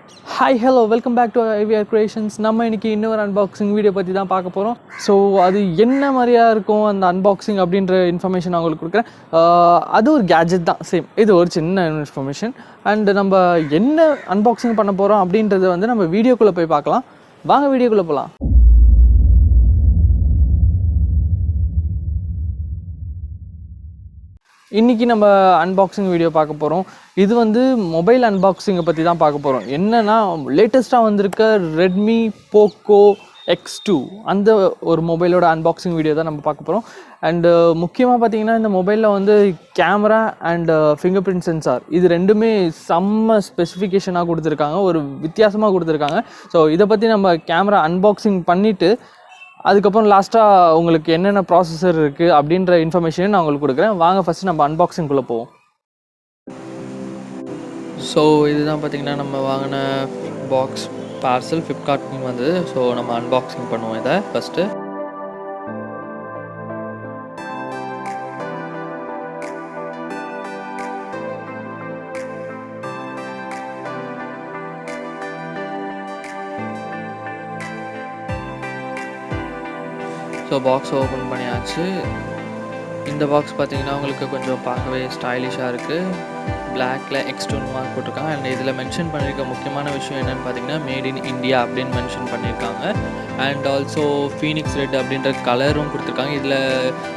Hi hello welcome back to IVR creations. நம்ம இன்றைக்கி இன்னொரு அன்பாக்சிங் வீடியோ பற்றி தான் பார்க்க போகிறோம். ஸோ அது என்ன மாதிரியாக இருக்கும் அந்த அன்பாக்சிங் அப்படின்ற இன்ஃபர்மேஷன் நான் உங்களுக்கு கொடுக்குறேன். அது ஒரு கேஜெட் தான், சேம். இது ஒரு சின்ன இன்ஃபர்மேஷன். அண்ட் நம்ம என்ன அன்பாக்சிங் பண்ண போகிறோம் அப்படின்றத வந்து நம்ம வீடியோக்குள்ளே போய் பார்க்கலாம். வாங்க வீடியோக்குள்ளே போகலாம். இன்றைக்கி நம்ம அன்பாக்சிங் வீடியோ பார்க்க போகிறோம். இது வந்து மொபைல் அன்பாக்சிங்கை பற்றி தான் பார்க்க போகிறோம். என்னென்னா, லேட்டஸ்ட்டாக வந்திருக்க ரெட்மி போக்கோ X2 அந்த ஒரு மொபைலோட அன்பாக்சிங் வீடியோ தான் நம்ம பார்க்க போகிறோம். அண்டு முக்கியமாக பார்த்திங்கன்னா, இந்த மொபைலில் வந்து camera and finger print sensor இது ரெண்டுமே செம்ம ஸ்பெசிஃபிகேஷனாக கொடுத்துருக்காங்க, ஒரு வித்தியாசமாக கொடுத்துருக்காங்க. ஸோ இதை பற்றி நம்ம கேமரா அன்பாக்சிங் பண்ணிவிட்டு அதுக்கப்புறம் லாஸ்ட்டாக உங்களுக்கு என்னென்ன ப்ராசஸர் இருக்குது அப்படின்ற இன்ஃபர்மேஷன் நான் உங்களுக்கு கொடுக்குறேன். வாங்க ஃபஸ்ட்டு நம்ம அன்பாக்சிங்குள்ளே போவோம். ஸோ இதுதான் பார்த்திங்கன்னா நம்ம வாங்கின பாக்ஸ் பார்சல் ஃப்ளிப்கார்ட்னு வந்து. ஸோ நம்ம அன்பாக்சிங் பண்ணுவோம் இதை ஃபஸ்ட்டு. ஸோ பாக்ஸ் ஓப்பன் பண்ணியாச்சு. இந்த பாக்ஸ் பார்த்திங்கன்னா உங்களுக்கு கொஞ்சம் பார்க்கவே ஸ்டைலிஷாக இருக்குது. பிளாக்ல X2 மார்க் போட்டிருக்காங்க. அண்ட் இதில் மென்ஷன் பண்ணியிருக்க முக்கியமான விஷயம் என்னென்னு பார்த்தீங்கன்னா, மேட் இன் இந்தியா அப்படின்னு மென்ஷன் பண்ணியிருக்காங்க. அண்ட் ஆல்சோ ஃபீனிக்ஸ் ரெட் அப்படின்ற கலரும் கொடுத்துருக்காங்க. இதில்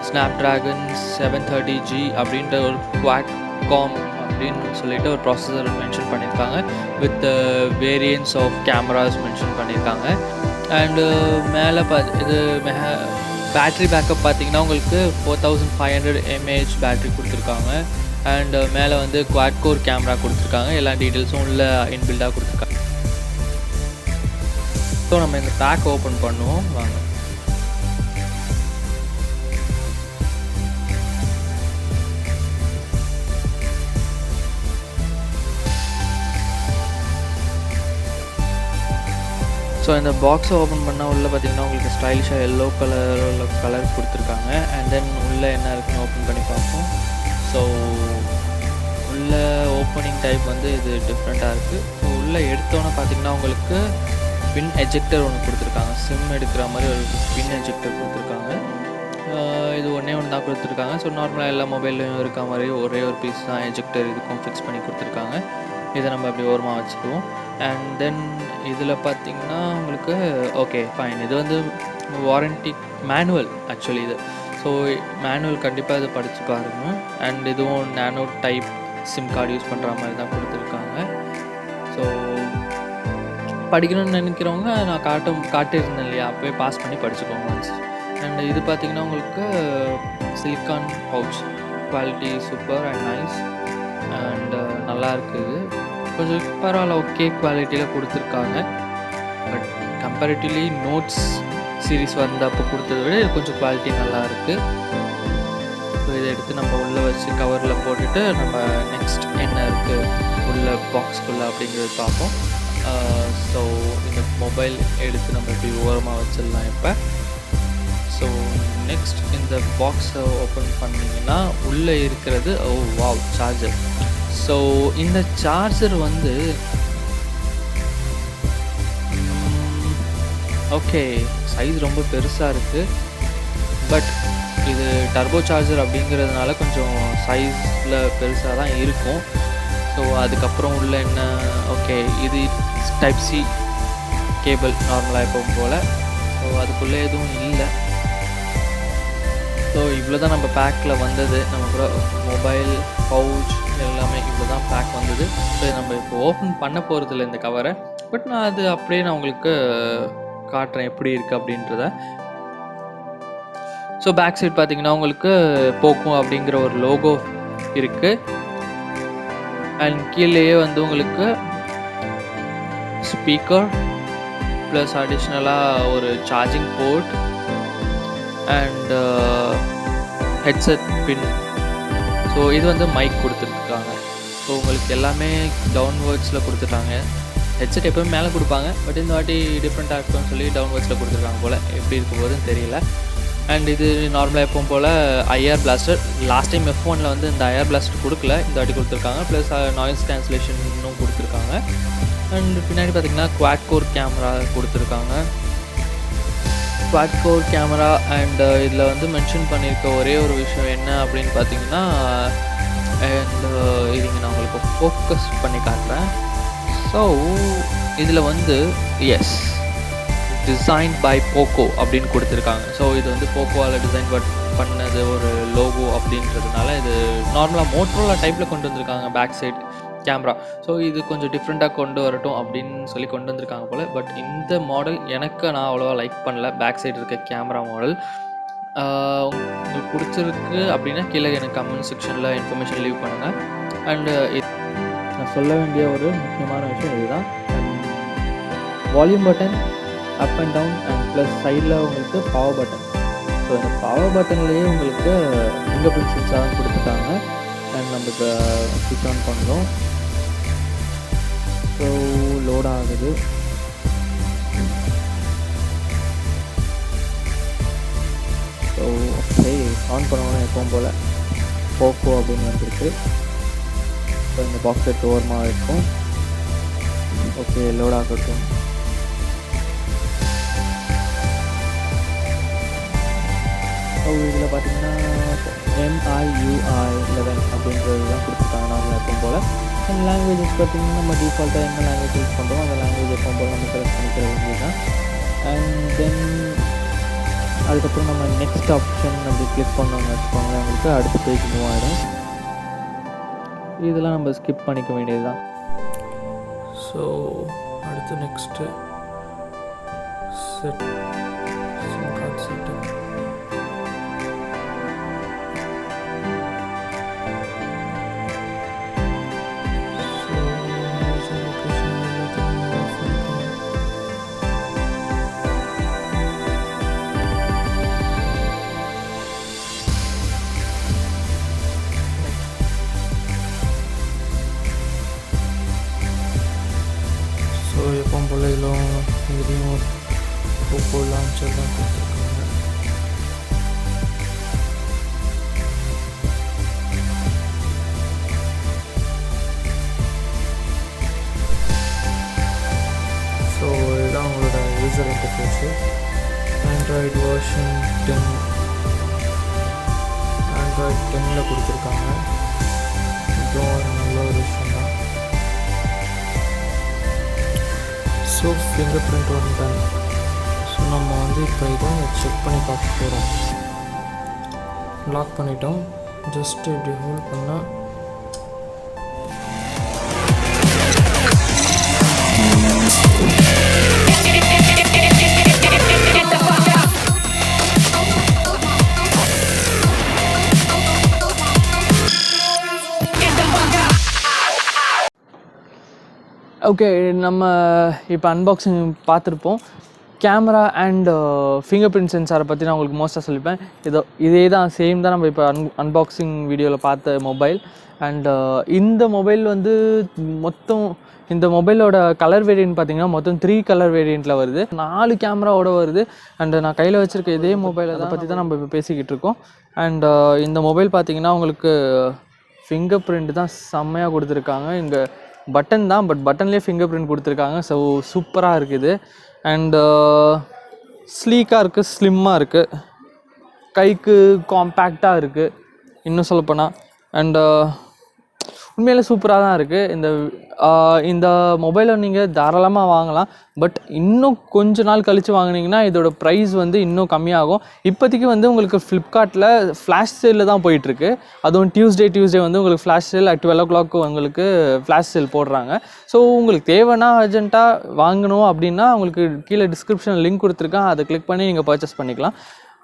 ஸ்னாப்ட்ராகன் 730G அப்படின்ற ஒரு குவாட்காம் அப்படின்னு சொல்லிட்டு ஒரு ப்ராசஸர் மென்ஷன் பண்ணியிருக்காங்க. With variance of cameras mention பண்ணியிருக்காங்க. அண்டு மேலே இது பேட்ரி பேக்கப் பார்த்திங்கன்னா உங்களுக்கு 4500 mAh பேட்ரி கொடுத்துருக்காங்க. அண்டு மேலே வந்து குவாட் கோர் கேமரா கொடுத்துருக்காங்க. எல்லா டீட்டெயில்ஸும் உள்ள இன்பில்டாக கொடுத்துருக்காங்க. ஸோ நம்ம இந்த பேக் ஓப்பன் பண்ணுவோம் வாங்க. ஸோ இந்த பாக்ஸை ஓப்பன் பண்ணால் உள்ளே பார்த்திங்கன்னா உங்களுக்கு ஸ்டைலிஷாக எல்லோ கலர் கொடுத்துருக்காங்க. அண்ட் தென் உள்ளே என்ன இருக்குன்னு ஓப்பன் பண்ணி பார்ப்போம். ஸோ உள்ள ஓப்பனிங் டைப் வந்து இது டிஃப்ரெண்ட்டாக இருக்குது. ஸோ உள்ளே எடுத்தோன்னே பார்த்திங்கன்னா உங்களுக்கு பின் எஜெக்டர் ஒன்று கொடுத்துருக்காங்க. சிம் எடுக்கிற மாதிரி ஒரு பின் எஜெக்டர் கொடுத்துருக்காங்க. இது ஒன்றே ஒன்று தான் கொடுத்துருக்காங்க. ஸோ நார்மலாக எல்லா மொபைல்லையும் இருக்க மாதிரி ஒரே ஒரு பீஸ் தான் எஜெக்டர் இதுக்கும் ஃபிக்ஸ் பண்ணி கொடுத்துருக்காங்க. இதை நம்ம அப்படி ஓரமாக வச்சுக்குவோம். அண்ட் தென் இதில் பார்த்திங்கன்னா உங்களுக்கு ஓகே ஃபைன், இது வந்து வாரண்டி மேனுவல் ஆக்சுவலி இது. ஸோ மேனுவல் கண்டிப்பாக இதை படித்து பாருங்கள். அண்ட் இதுவும் nano type sim card use பண்ணுற மாதிரி தான் கொடுத்துருக்காங்க. ஸோ படிக்கணும்னு நினைக்கிறவங்க நான் காட்டியிருந்தேன் இல்லையா, அப்போயே பாஸ் பண்ணி படிச்சுக்கோங்க ஒன்ஸ். அண்ட் இது பார்த்திங்கன்னா உங்களுக்கு silicon pouch, quality super and nice. And நல்லா இருக்குது, கொஞ்சம் பரவாயில்ல, ஓகே குவாலிட்டியில் கொடுத்துருக்காங்க. பட் கம்பேரிட்டிவ்லி நோட்ஸ் சீரீஸ் வந்தப்போ கொடுத்ததை விட கொஞ்சம் குவாலிட்டி நல்லா இருக்குது. ஸோ இதை எடுத்து நம்ம உள்ளே வச்சு கவரில் போட்டுட்டு நம்ம நெக்ஸ்ட் என்ன இருக்குது உள்ள பாக்ஸ்குள்ளே அப்படிங்கிறது பார்ப்போம். ஸோ இந்த மொபைல் எடுத்து நம்ம இப்படி ஓரமாக வச்சிடலாம் இப்போ. ஸோ நெக்ஸ்ட் இந்த பாக்ஸை ஓப்பன் பண்ணிங்கன்னா உள்ளே இருக்கிறது வாவ் சார்ஜர். ஸோ இந்த சார்ஜர் வந்து ஓகே சைஸ் ரொம்ப பெருசாக இருக்குது. பட் இது டர்போ சார்ஜர் அப்படிங்கிறதுனால கொஞ்சம் சைஸில் பெருசாக தான் இருக்கும். ஸோ அதுக்கப்புறம் உள்ள என்ன ஓகே இது டைப் சி கேபிள் நார்மலாக எப்பவும் போல். ஸோ அதுக்குள்ளே எதுவும் இல்லை. ஸோ இவ்வளோ தான் நம்ம பேக்கில் வந்தது. நம்ம கூட மொபைல் பவுச் எல்லாமே இவ்வளோ தான் பேக் வந்தது. ஸோ நம்ம இப்போ ஓப்பன் பண்ண போகிறதில்ல இந்த கவரை. பட் நான் அது அப்படியே நான் உங்களுக்கு காட்டுறேன் எப்படி இருக்குது அப்படின்றத. ஸோ பேக் சைட் பார்த்திங்கன்னா உங்களுக்கு போக்கோ அப்படிங்கிற ஒரு லோகோ இருக்குது. அண்ட் கீழேயே வந்து உங்களுக்கு ஸ்பீக்கர் ப்ளஸ் அடிஷ்னலாக ஒரு charging port and headset pin. So இது வந்து மைக் கொடுத்துருக்காங்க. ஸோ உங்களுக்கு எல்லாமே டவுன்வேர்ட்ஸில் கொடுத்துட்டாங்க. ஹெட்செட் எப்போயும் மேலே கொடுப்பாங்க, பட் இந்த வாட்டி டிஃப்ரெண்ட்டாக இருக்கும்னு சொல்லி டவுன்வேர்ட்ஸில் கொடுத்துருக்காங்க போல். எப்படி இருக்கும் போதுன்னு தெரியல. அண்ட் இது நார்மலாக எப்பவும் போல் IR blaster. Last time F1 வந்து இந்த ஐஆர் பிளாஸ்டர் கொடுக்கல, இந்த வாட்டி கொடுத்துருக்காங்க. ப்ளஸ் நாய்ஸ் கேன்சலேஷனும் கொடுத்துருக்காங்க. அண்ட் பின்னாடி பார்த்திங்கன்னா குவாட் கோர் கேமரா கொடுத்துருக்காங்க. குவாட் கோர் கேமரா அண்ட் இதில் வந்து மென்ஷன் பண்ணியிருக்க ஒரே ஒரு விஷயம் என்ன அப்படின்னு பார்த்தீங்கன்னா, அண்ட் இதுங்க நான் உங்களுக்கு ஃபோக்கஸ் பண்ணி காட்டுறேன். ஸோ இதில் வந்து எஸ் டிசைன் பை போக்கோ அப்படின்னு கொடுத்துருக்காங்க. ஸோ இது வந்து போக்கோவால் டிசைன் பண்ணது ஒரு லோகோ அப்படின்றதுனால இது நார்மலாக மோட்டரோலா டைப்பில் கொண்டு வந்திருக்காங்க பேக் சைடு கேமரா. ஸோ இது கொஞ்சம் டிஃப்ரெண்ட்டாக கொண்டு வரட்டும் அப்படின்னு சொல்லி கொண்டு வந்திருக்காங்க போல். பட் இந்த மாடல் எனக்கு நான் அவ்வளோவா லைக் பண்ணல, பேக் சைடு இருக்க கேமரா மாடல். உங்களுக்கு பிடிச்சிருக்கு அப்படின்னா கீழே எனக்கு கமெண்ட் செக்ஷனில் இன்ஃபர்மேஷன் லீவ் பண்ணுங்கள். அண்டு நான் சொல்ல வேண்டிய ஒரு முக்கியமான விஷயம் இதுதான், volume button up and down and plus சைடில் உங்களுக்கு பவர் பட்டன். ஸோ இந்த பவர் பட்டன்லேயே உங்களுக்கு ஃபிங்கர் பிரிண்ட் சென்சாரும் கொடுத்துட்டாங்க. அண்ட் நம்ம இப்போ ஸ்விட்ச் ஆன் பண்ணுறோம். ஸோ லோட் ஆகுது. ஸோ ஓகே, ஆன் பண்ணணும் எப்பவும் போல் போக்கோ அப்படின்னு வந்துருக்கு. ஸோ இந்த பாக்ஸ் எடுத்து ஓரமாக இருக்கும். ஓகே, லோட் ஆகட்டும். ஸோ இதில் பார்த்தீங்கன்னா MIUI 11 அப்படின்றது தான் கொடுத்துருக்காங்க நார்மலாக எப்பவும் போல். அண்ட் லாங்குவேஜஸ் பார்த்தீங்கன்னா நம்ம டிஃபால்ட்டாக என்ன லாங்குவேஜ் யூஸ் பண்ணுறோம் அந்த லாங்குவேஜ் எப்பவும் போல் நம்ம செலக்ட் பண்ணிக்கிற வேண்டியது தான். அண்ட் தென் அதுக்கப்புறம் நம்ம நெக்ஸ்ட் ஆப்ஷன் அப்படி கிளிக் பண்ணோம்னு வச்சுக்கோங்களேன், உங்களுக்கு அடுத்த பேஜ் மூவ் ஆகிடும். இதெல்லாம் நம்ம ஸ்கிப் பண்ணிக்க வேண்டியது தான். ஸோ அடுத்து next sim card setting. So எப்பவும் போல் இதுலேயும் போக்கோ லான்ச்சர் தான் கொடுத்துருக்காங்க. ஸோ இதுதான் உங்களோட user interface. Android version 10 Android 10ல் கொடுத்துருக்காங்க. இதுவும் ஒரு நல்ல ஒரு விஷயம் தான். ஸோ ஃபிங்கர் பிரிண்ட் ஒன் டன். ஸோ நம்ம வந்து இப்போ இதை செக் பண்ணி பார்க்க போகிறோம். லாக் பண்ணிட்டோம். ஜஸ்ட் இப்படி ஹோல்ட் பண்ணால் ஓகே, நம்ம இப்போ அன்பாக்சிங் பார்த்துருப்போம். கேமரா அண்ட் ஃபிங்கர் பிரிண்ட் சென்சாரை பற்றி நான் உங்களுக்கு மோஸ்ட்டாக சொல்லிப்பேன். இதே தான் சேம் தான் நம்ம இப்போ அன்பாக்சிங் வீடியோவில் பார்த்த மொபைல். அண்ட் இந்த மொபைல் வந்து மொத்தம் இந்த மொபைலோட கலர் வேரியன்ட் பார்த்திங்கன்னா மொத்தம் 3 கலர் வேரியண்ட்டில் வருது, 4 கேமராவோட வருது. அண்டு நான் கையில் வச்சுருக்க இதே மொபைலை அதை பற்றி தான் நம்ம இப்போ பேசிக்கிட்டு இருக்கோம். அண்ட் இந்த மொபைல் பார்த்திங்கன்னா உங்களுக்கு ஃபிங்கர் பிரிண்ட் தான் செம்மையாக கொடுத்துருக்காங்க. இங்கே பட்டன் தான், பட் பட்டன்லேயே ஃபிங்கர் பிரிண்ட் கொடுத்துருக்காங்க. ஸோ சூப்பராக இருக்குது. அண்டு ஸ்லீக்காக இருக்குது, ஸ்லிம்மாக இருக்குது, கைக்கு காம்பேக்டாக இருக்குது இன்னும் சொல்லப்போனால். அண்டு உண்மையிலே சூப்பராக தான் இருக்குது. இந்த மொபைலை நீங்கள் தாராளமாக வாங்கலாம். பட் இன்னும் கொஞ்ச நாள் கழித்து வாங்கினீங்கன்னா இதோட ப்ரைஸ் வந்து இன்னும் கம்மியாகும். இப்போதைக்கு வந்து உங்களுக்கு ஃப்ளிப்கார்ட்டில் ஃப்ளாஷ் சேலில் தான் போயிட்டுருக்கு. அதுவும் டியூஸ்டே வந்து உங்களுக்கு ஃப்ளாஷ் சேல் 12 o'clock உங்களுக்கு ஃப்ளாஷ் சேல் போடுறாங்க. ஸோ உங்களுக்கு தேவைன்னா அர்ஜென்ட்டாக வாங்கணும் அப்படின்னா உங்களுக்கு கீழே டிஸ்கிரிப்ஷனில் லிங்க் கொடுத்துருக்கேன், அதை கிளிக் பண்ணி நீங்கள் பர்ச்சேஸ் பண்ணிக்கலாம்.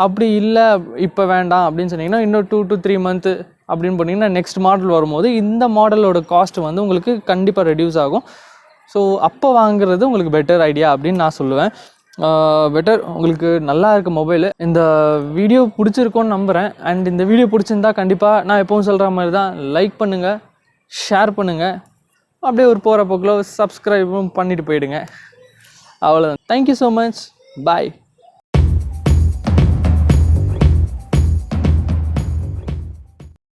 அப்படி இல்லை இப்போ வேண்டாம் அப்படின்னு சொன்னீங்கன்னா இன்னும் 2 to 3 months அப்படின்னு பண்ணிங்கன்னா நெக்ஸ்ட் மாடல் வரும்போது இந்த மாடலோட காஸ்ட் வந்து உங்களுக்கு கண்டிப்பாக ரெடியூஸ் ஆகும். ஸோ அப்போ வாங்குறது உங்களுக்கு பெட்டர் ஐடியா அப்படின்னு நான் சொல்லுவேன். பெட்டர், உங்களுக்கு நல்லா இருக்க மொபைலு. இந்த வீடியோ பிடிச்சிருக்கோன்னு நம்புகிறேன். அண்ட் இந்த வீடியோ பிடிச்சிருந்தா கண்டிப்பாக நான் எப்பவும் சொல்கிற மாதிரி தான் லைக் பண்ணுங்கள், ஷேர் பண்ணுங்கள், அப்படியே ஒரு போகிற போக்கில் சப்ஸ்கிரைபும் பண்ணிவிட்டு போயிடுங்க. அவ்வளோதான். Thank you so much. பாய்.